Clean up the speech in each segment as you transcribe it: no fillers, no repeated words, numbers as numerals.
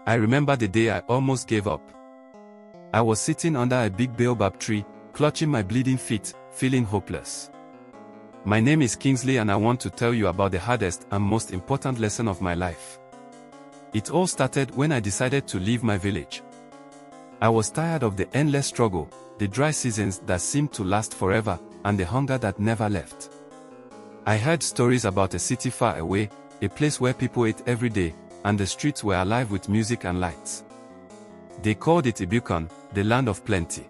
I remember the day I almost gave up. I was sitting under a big baobab tree, clutching my bleeding feet, feeling hopeless. My name is Kingsley and I want to tell you about the hardest and most important lesson of my life. It all started when I decided to leave my village. I was tired of the endless struggle, the dry seasons that seemed to last forever, and the hunger that never left. I heard stories about a city far away, a place where people ate every day, and the streets were alive with music and lights. They called it Ibukan, the land of plenty.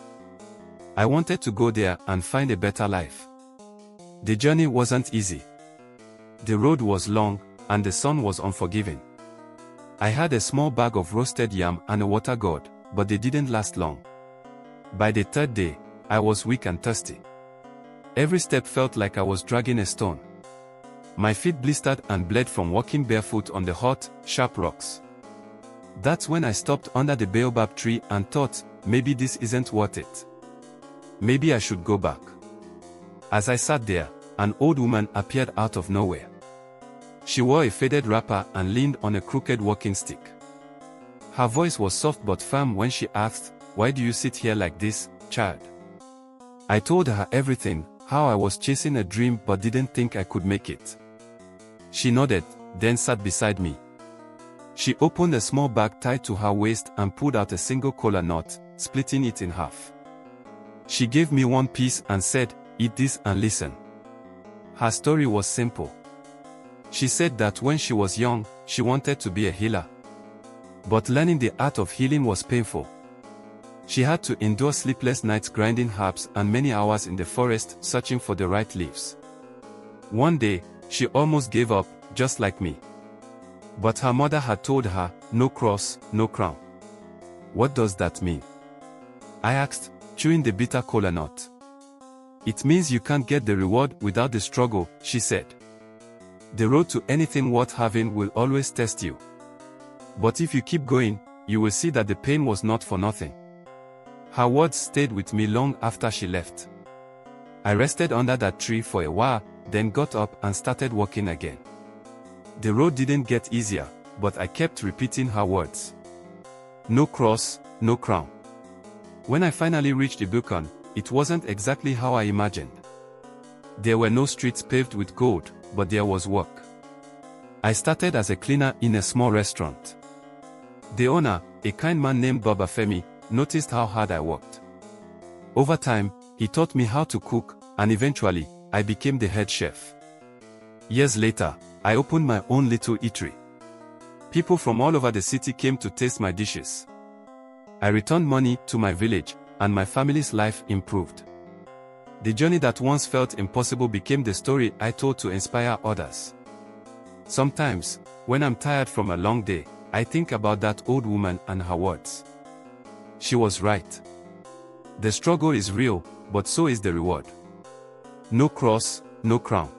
I wanted to go there and find a better life. The journey wasn't easy. The road was long, and the sun was unforgiving. I had a small bag of roasted yam and a water gourd, but they didn't last long. By the third day, I was weak and thirsty. Every step felt like I was dragging a stone. My feet blistered and bled from walking barefoot on the hot, sharp rocks. That's when I stopped under the baobab tree and thought, maybe this isn't worth it. Maybe I should go back. As I sat there, an old woman appeared out of nowhere. She wore a faded wrapper and leaned on a crooked walking stick. Her voice was soft but firm when she asked, "Why do you sit here like this, child?" I told her everything, how I was chasing a dream but didn't think I could make it. She nodded, then sat beside me. She opened a small bag tied to her waist and pulled out a single kola nut, splitting it in half. She gave me one piece and said, "Eat this and listen." Her story was simple. She said that when she was young, she wanted to be a healer. But learning the art of healing was painful. She had to endure sleepless nights grinding herbs and many hours in the forest searching for the right leaves. One day, she almost gave up, just like me. But her mother had told her, "No cross, no crown." What does that mean? I asked, chewing the bitter kola nut. "It means you can't get the reward without the struggle," she said. "The road to anything worth having will always test you. But if you keep going, you will see that the pain was not for nothing." Her words stayed with me long after she left. I rested under that tree for a while, then got up and started walking again. The road didn't get easier, but I kept repeating her words. No cross, no crown. When I finally reached Ibukan, it wasn't exactly how I imagined. There were no streets paved with gold, but there was work. I started as a cleaner in a small restaurant. The owner, a kind man named Baba Femi, noticed how hard I worked. Over time, he taught me how to cook, and eventually, I became the head chef. Years later, I opened my own little eatery. People from all over the city came to taste my dishes. I returned money to my village, and my family's life improved. The journey that once felt impossible became the story I told to inspire others. Sometimes, when I'm tired from a long day, I think about that old woman and her words. She was right. The struggle is real, but so is the reward. No cross, no crown.